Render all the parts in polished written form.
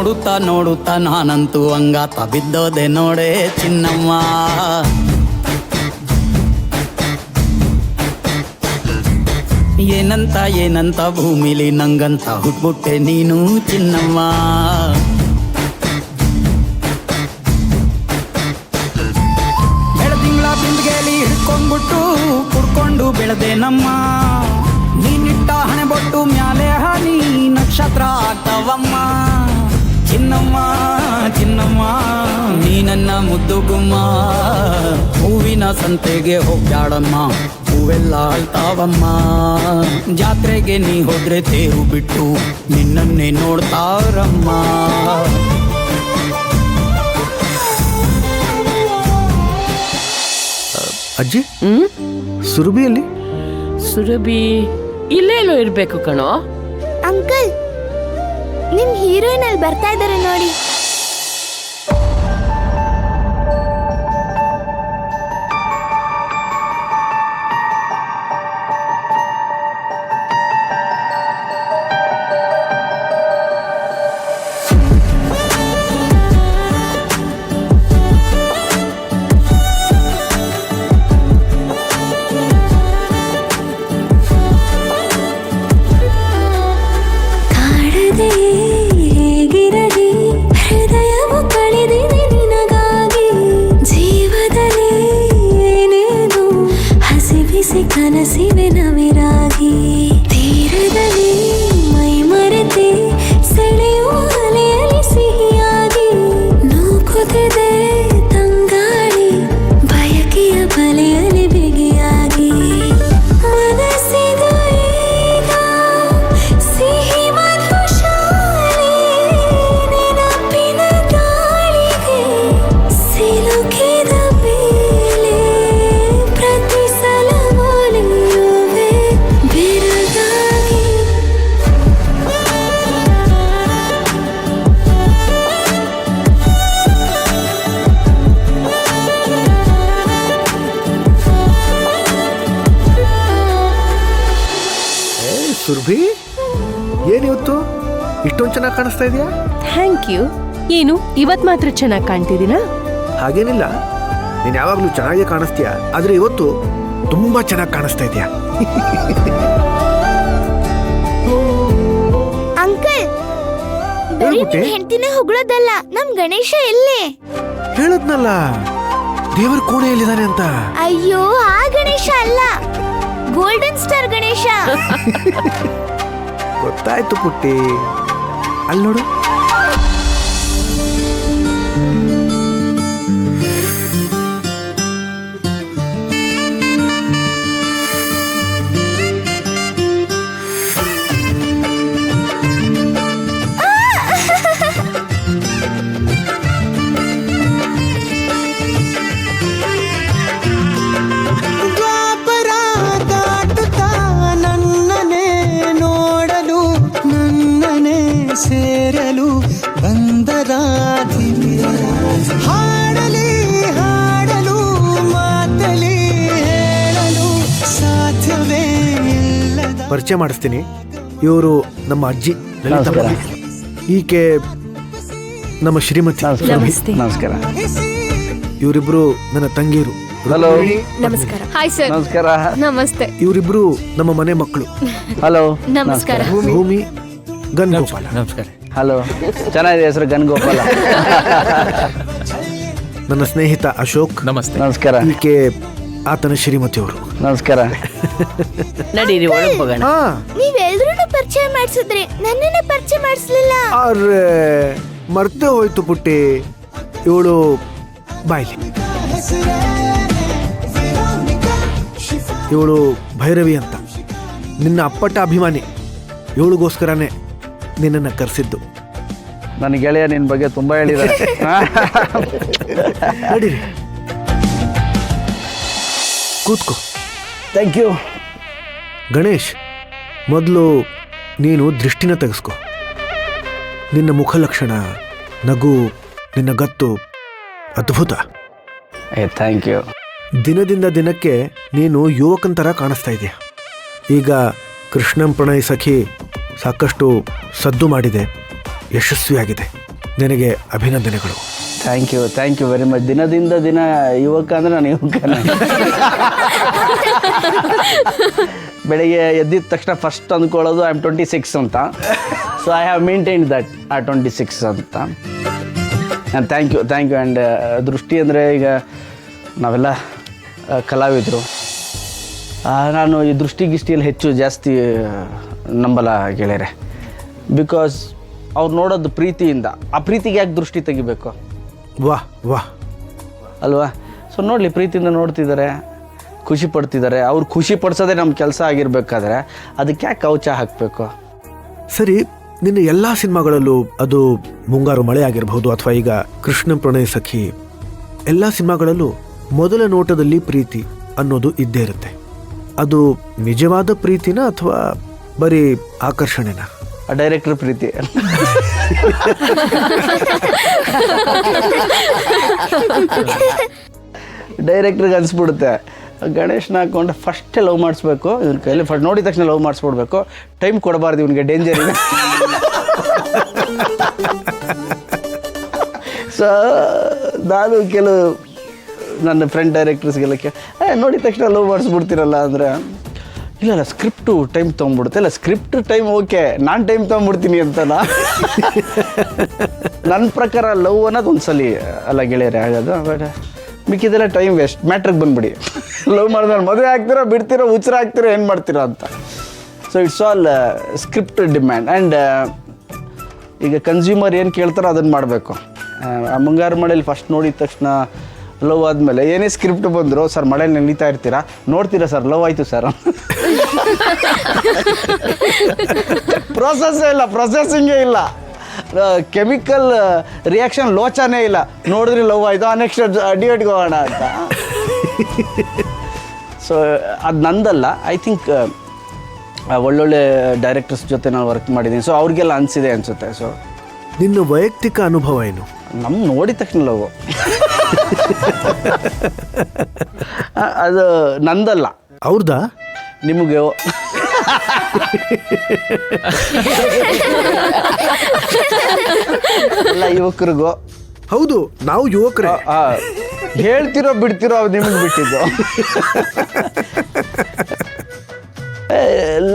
ನೋಡುತ್ತಾ ನೋಡುತ್ತಾ ನಾನಂತೂ ಹಂಗಾತ ಬಿದ್ದೋದೆ ನೋಡೆ ಚಿನ್ನಮ್ಮ. ಏನಂತ ಏನಂತ ಭೂಮಿಲಿ ನಂಗಂತ ಹುಟ್ಬಿಟ್ಟೆ ನೀನು ಚಿನ್ನಮ್ಮ. ಬೆಳದಿಂಗಳ ಬಿಂದಿಗೆಯಲ್ಲಿ ಹಿಡ್ಕೊಂಡ್ಬಿಟ್ಟು ಕುಡ್ಕೊಂಡು ಬೆಳೆದೆ ನಮ್ಮ. ನೀನಿಟ್ಟ ಹಣೆ ಬೊಟ್ಟು ಮ್ಯಾಲೆ ಹನಿ ನಕ್ಷತ್ರ ಆಗ್ತಾವಮ್ಮ. ಚಿನ್ನಮ್ಮ ಚಿನ್ನಮ್ಮ ನೀ ನನ್ನ ಮುದ್ದು ಗುಮ್ಮ. ಹೂವಿನ ಸಂತೆಗೆ ಹೋಗ್ಯಾಡಮ್ಮ, ಹೂವೆಲ್ಲ ಅಳ್ತಾವಮ್ಮ. ಜಾತ್ರೆಗೆ ನೀ ಹೋದ್ರೆ ತೇರು ಬಿಟ್ಟು ನಿನ್ನನ್ನೇ ನೋಡ್ತಾರಮ್ಮ. ಅಜ್ಜಿ, ಸುರಭಿಯಲ್ಲಿ? ಸುರಭಿ ಇಲ್ಲೇಲೋ ಇರ್ಬೇಕು ಕಣೋ. ಅಂಕಲ್, ನಿಮ್ ಹೀರೋಯಿನ್ ಅಲ್ಲಿ ಬರ್ತಾ ಇದಾರೆ ನೋಡಿ. ಕನಸಿವೆ ನವಿರಾಗಿ ತೀರದಲ್ಲಿ ಮೈ ಮರೆತೆ ಸೆಳೆಯುವ ಅಲೆಯಲ್ಲಿ ಸಿಹಿಯಾಗಿ ನೂಕುತ್ತಿದೆ ತಂಗಾಳಿ ಬಯಕೆಯ ಬಲೆಯಲ್ಲಿ ಬಿಗಿಯಾಗಿ ಮನಸ್ಸಿದು ಈಗ ಸಿಹಿ ಮಧುಶಾಲೆ ನೆನಪಿನ ಗಾಳಿಗೆ ಸಿಲುಕಿದ ಬೇಲೆ ಪ್ರತಿ ಸಲ ಸುರಭಿ, ಏನಿವತ್ತು ಇಷ್ಟೊಂದು ಚೆನ್ನಾಗಿ ಕಾಣಿಸ್ತಾ ಇದೆಯಾ? Thank you. ಏನು ಇವತ್ ಮಾತ್ರ ಚೆನ್ನಾಗಿ ಕಾಣ್ತಿದ್ದೀನಾ? ಹಾಗೇನಿಲ್ಲ, ನೀನು ಯಾವಾಗಲೂ ಚೆನ್ನಾಗೇ ಕಾಣಿಸ್ತೀಯ, ಆದ್ರೆ ಇವತ್ತು ತುಂಬಾ ಚೆನ್ನಾಗಿ ಕಾಣಿಸ್ತಾ ಇದೆಯಾ. ಅಂಕಲ್, ಬರೀ ನಿಮ್ ಹೆಂಡತಿನೇ ಹೊಗಳೋದಲ್ಲ, ನಮ್ ಗಣೇಶ ಎಲ್ಲಿ? ಹೇಳದ್ನಲ್ಲ ದೇವರ ಕೋಣೆಯಲ್ಲಿದ್ದಾನೆ ಅಂತ. ಅಯ್ಯೋ, ಆ ಗಣೇಶ ಅಲ್ಲ, ಗೋಲ್ಡನ್ ಸ್ಟಾರ್ ಗಣೇಶ. ಗೊತ್ತಾಯ್ತು ಪುಟ್ಟಿ, ಅಲ್ಲಿ ನೋಡು. ಸೇರಲು ಬಂದರ ಹಾಡಲಿ ಹಾಡಲು ಮಾತಲಿ ಹೇಳಲು ಸಾಧ್ಯವೇ ಇಲ್ಲದ. ಪರಿಚಯ ಮಾಡಿಸ್ತೀನಿ, ಇವರು ನಮ್ಮ ಅಜ್ಜಿ ಲಲಿತಮ್ಮ. ಈಕೆ ನಮ್ಮ ಶ್ರೀಮತಿ. ನಮಸ್ತೆ. ನಮಸ್ಕಾರ. ಇವರಿಬ್ರು ನನ್ನ ತಂಗಿಯರು. ಹಲೋ. ನಮಸ್ಕಾರ. Hi sir. ನಮಸ್ಕಾರ. ನಮಸ್ತೆ. ಇವರಿಬ್ರು ನಮ್ಮ ಮನೆ ಮಕ್ಕಳು. ಹಲೋ. ನಮಸ್ಕಾರ. ಭೂಮಿ, ಗನ್ ಗೋಪಾಲ. ನಮಸ್ಕಾರ. ಹಲೋ. ಚೆನ್ನಾಗಿದೆ ಹೆಸರು, ಗನ್ ಗೋಪಾಲ. ನನ್ನ ಸ್ನೇಹಿತ ಅಶೋಕ್. ನಮಸ್ತೆ. ನಮಸ್ಕಾರ. ಈಕೆ ಆತನ ಶ್ರೀಮತಿಯವರು. ನಮಸ್ಕಾರ. ನಡೀರಿ ಒಳಗೆ ಹೋಗೋಣ. ನೀವೆಲ್ರೂ ಪರಿಚಯ ಮಾಡಿಸಿದ್ರಿ, ನನ್ನನ್ನೇ ಪರಿಚಯ ಮಾಡಿಸ್ಲಿಲ್ಲ. ಅರೆ, ಮರ್ತೇ ಹೋಯ್ತು ಪುಟ್ಟಿ. ಇವಳು ಬಾಯ್ಲಿ, ಇವಳು ಭೈರವಿ ಅಂತ, ನಿನ್ನ ಅಪ್ಪಟ ಅಭಿಮಾನಿ. ಇವಳಿಗೋಸ್ಕರನೇ ನಿನ್ನನ್ನು ಕರೆಸಿದ್ದು. ನನ್ನ ಗೆಳೆಯ ನಿನ್ನ ಬಗ್ಗೆ ತುಂಬಾ ಹೇಳಿದ್ದಾರೆ. ನಡೀರಿ, ಕೂತ್ಕೋ. Thank you. ಗಣೇಶ್, ಮೊದಲು ನೀನು ದೃಷ್ಟಿನ ತೆಗೆಸ್ಕೊ. ನಿನ್ನ ಮುಖಲಕ್ಷಣ, ನಗು, ನಿನ್ನ ಗತ್ತು ಅದ್ಭುತ. Thank you. ದಿನದಿಂದ ದಿನಕ್ಕೆ ನೀನು ಯುವಕನ ಥರ ಕಾಣಿಸ್ತಾ ಇದೆಯಾ. ಈಗ ಕೃಷ್ಣಂ ಪ್ರಣಯ್ ಸಖಿ ಸಾಕಷ್ಟು ಸದ್ದು ಮಾಡಿದೆ, ಯಶಸ್ವಿಯಾಗಿದೆ. ನಿನಗೆ ಅಭಿನಂದನೆಗಳು. Thank you very much. ದಿನದಿಂದ ದಿನ ಯುವಕ ಅಂದರೆ ನಾನು ಯುವಕನೇ. ಬೆಳಿಗ್ಗೆ ಎದ್ದಿದ ತಕ್ಷಣ ಫಸ್ಟ್ ಅಂದ್ಕೊಳ್ಳೋದು ಐ ಆಮ್ 26 ಅಂತ. So I have maintained that ಆ 26 ಅಂತ. ಥ್ಯಾಂಕ್ ಯು ಆ್ಯಂಡ್ ದೃಷ್ಟಿ ಅಂದರೆ ಈಗ ನಾವೆಲ್ಲ ಕಲಾವಿದರು. ನಾನು ಈ ದೃಷ್ಟಿಗಿಷ್ಟಿಯಲ್ಲಿ ಹೆಚ್ಚು ಜಾಸ್ತಿ ನಂಬಲ್ಲ ಗೆಳೆಯರೆ. ಬಿಕಾಸ್ ಅವ್ರು ನೋಡೋದು ಪ್ರೀತಿಯಿಂದ, ಆ ಪ್ರೀತಿಗೆ ಯಾಕೆ ದೃಷ್ಟಿ ತೆಗಿಬೇಕು ವಾಹ್ ಅಲ್ವಾ? ಸೊ ನೋಡಲಿ, ಪ್ರೀತಿಯಿಂದ ನೋಡ್ತಿದ್ದಾರೆ, ಖುಷಿ ಪಡ್ತಿದ್ದಾರೆ. ಅವ್ರು ಖುಷಿ ಪಡಿಸೋದೇ ನಮ್ಮ ಕೆಲಸ ಆಗಿರಬೇಕಾದ್ರೆ ಅದಕ್ಕೆ ಯಾಕೆ ಕವಚ ಹಾಕಬೇಕು? ಸರಿ, ನಿನ್ನ ಎಲ್ಲ ಸಿನಿಮಾಗಳಲ್ಲೂ, ಅದು ಮುಂಗಾರು ಮಳೆ ಆಗಿರಬಹುದು ಅಥವಾ ಈಗ ಕೃಷ್ಣ ಪ್ರಣಯ ಸಖಿ, ಎಲ್ಲ ಸಿನಿಮಾಗಳಲ್ಲೂ ಮೊದಲ ನೋಟದಲ್ಲಿ ಪ್ರೀತಿ ಅನ್ನೋದು ಇದ್ದೇ ಇರುತ್ತೆ. ಅದು ನಿಜವಾದ ಪ್ರೀತಿನ ಅಥವಾ ಬರೀ ಆಕರ್ಷಣೆನಾ? ಡೈರೆಕ್ಟರ್ ಪ್ರೀತಿ. ಡೈರೆಕ್ಟ್ರಿಗೆ ಅನಿಸ್ಬಿಡುತ್ತೆ, ಗಣೇಶ್ನ ಹಾಕೊಂಡು ಫಸ್ಟೇ ಲವ್ ಮಾಡಿಸ್ಬೇಕು, ಇವ್ನ ಕೈಲಿ ಫಸ್ಟ್ ನೋಡಿದ ತಕ್ಷಣ ಲವ್ ಮಾಡಿಸ್ಬಿಡ್ಬೇಕು, ಟೈಮ್ ಕೊಡಬಾರ್ದು ಇವನಿಗೆ, ಡೇಂಜರ್ ಇದೆ. ಸೊ ನಾನು ಕೆಲವು ನನ್ನ ಫ್ರೆಂಡ್ ಡೈರೆಕ್ಟರ್ಸ್ಗೆಲ್ಲ ನೋಡಿದ ತಕ್ಷಣ ಲವ್ ಮಾಡಿಸ್ಬಿಡ್ತೀರಲ್ಲ ಅಂದರೆ, ಇಲ್ಲ ಸ್ಕ್ರಿಪ್ಟು ಟೈಮ್ ತೊಗೊಂಡ್ಬಿಡುತ್ತೆ. ಇಲ್ಲ ಸ್ಕ್ರಿಪ್ಟ್ ಟೈಮ್ ಓಕೆ, ನಾನು ಟೈಮ್ ತೊಗೊಂಡ್ಬಿಡ್ತೀನಿ ಅಂತಲ್ಲ. ನನ್ನ ಪ್ರಕಾರ ಲವ್ ಅನ್ನೋದು ಒಂದ್ಸಲಿ ಅಲ್ಲ ಗೆಳೆಯರೆ ಆಗೋದು. ಬಟ್ ಮಿಕ್ಕಿದೆಲ್ಲ ಟೈಮ್ ವೇಸ್ಟ್. ಮ್ಯಾಟ್ರಿಗೆ ಬಂದುಬಿಡಿ, ಲವ್ ಮಾಡಿದ್ರೆ ಮದುವೆ ಆಗ್ತಿರೋ ಬಿಡ್ತಿರೋ ಹುಚ್ಚರ ಆಗ್ತಿರೋ ಏನು ಮಾಡ್ತಿರೋ ಅಂತ. So it's all script demand. And ಈಗ ಕನ್ಸ್ಯೂಮರ್ ಏನು ಕೇಳ್ತಾರೋ ಅದನ್ನು ಮಾಡಬೇಕು. ಮುಂಗಾರು ಮಳೆಯಲ್ಲಿ ಫಸ್ಟ್ ನೋಡಿದ ತಕ್ಷಣ ಲವ್ ಆದಮೇಲೆ ಏನೇ ಸ್ಕ್ರಿಪ್ಟ್ ಬಂದರು, ಸರ್ ಮಳೆಯಲ್ಲಿ ನೆನೀತಾ ಇರ್ತೀರಾ, ನೋಡ್ತೀರಾ ಸರ್ ಲವ್ ಆಯಿತು ಸರ್. ಪ್ರೊಸೆಸಿಂಗೇ ಇಲ್ಲ, ಕೆಮಿಕಲ್ ರಿಯಾಕ್ಷನ್ ಲೋಚನೇ ಇಲ್ಲ. ನೋಡಿದ್ರೆ ಲವ್ ಆಯಿತು, ನೆಕ್ಸ್ಟ್ ಅಡಿಯಟ್ಗೆ ಹೋಗೋಣ ಅಂತ. ಸೊ ಅದು ನಂದಲ್ಲ. ಐ ಥಿಂಕ್ ಒಳ್ಳೊಳ್ಳೆ ಡೈರೆಕ್ಟರ್ಸ್ ಜೊತೆ ನಾನು ವರ್ಕ್ ಮಾಡಿದ್ದೀನಿ. ಸೊ ಅವ್ರಿಗೆಲ್ಲ ಅನಿಸಿದೆ ಅನಿಸುತ್ತೆ. ಸೊ ನಿನ್ನ ವೈಯಕ್ತಿಕ ಅನುಭವ ಏನು? ನಮ್ಮ ನೋಡಿದ ತಕ್ಷಣ ಲವ್ ಅದು ನಂದಲ್ಲ. ಅವ್ರದಾ? ನಿಮಗೆ ಎಲ್ಲ ಯುವಕರಿಗೂ. ಹೌದು, ನಾವು ಯುವಕರೇ. ಹೇಳ್ತಿರೋ ಬಿಡ್ತಿರೋ ಅದು ನಿಮಗೆ ಬಿಟ್ಟಿದ್ದು.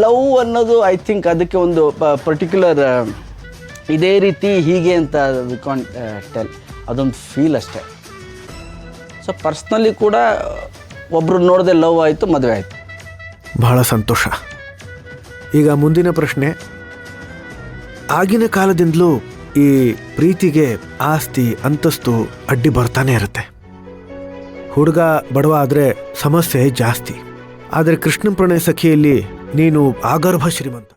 ಲವ್ ಅನ್ನೋದು ಐ ಥಿಂಕ್ ಅದಕ್ಕೆ ಒಂದು ಪರ್ಟಿಕ್ಯುಲರ್ ಇದೇ ರೀತಿ ಹೀಗೆ ಅಂತ ವಿ ಕಾಂಟ್ ಟೆಲ್. ಅದೊಂದು ಫೀಲ್ ಅಷ್ಟೇ. ಸೊ ಪರ್ಸ್ನಲಿ ಕೂಡ ಒಬ್ಬರು ನೋಡದೆ ಲವ್ ಆಯಿತು, ಮದುವೆ ಆಯಿತು. ಬಹಳ ಸಂತೋಷ. ಈಗ ಮುಂದಿನ ಪ್ರಶ್ನೆ. ಆಗಿನ ಕಾಲದಿಂದಲೂ ಈ ಪ್ರೀತಿಗೆ ಆಸ್ತಿ ಅಂತಸ್ತು ಅಡ್ಡಿ ಬರ್ತಾನೆ ಇರುತ್ತೆ. ಹುಡುಗ ಬಡವ ಆದರೆ ಸಮಸ್ಯೆ ಜಾಸ್ತಿ. ಆದರೆ ಕೃಷ್ಣ ಪ್ರಣಯ ಸಖಿಯಲ್ಲಿ ನೀನು ಆಗರ್ಭ ಶ್ರೀಮಂತ.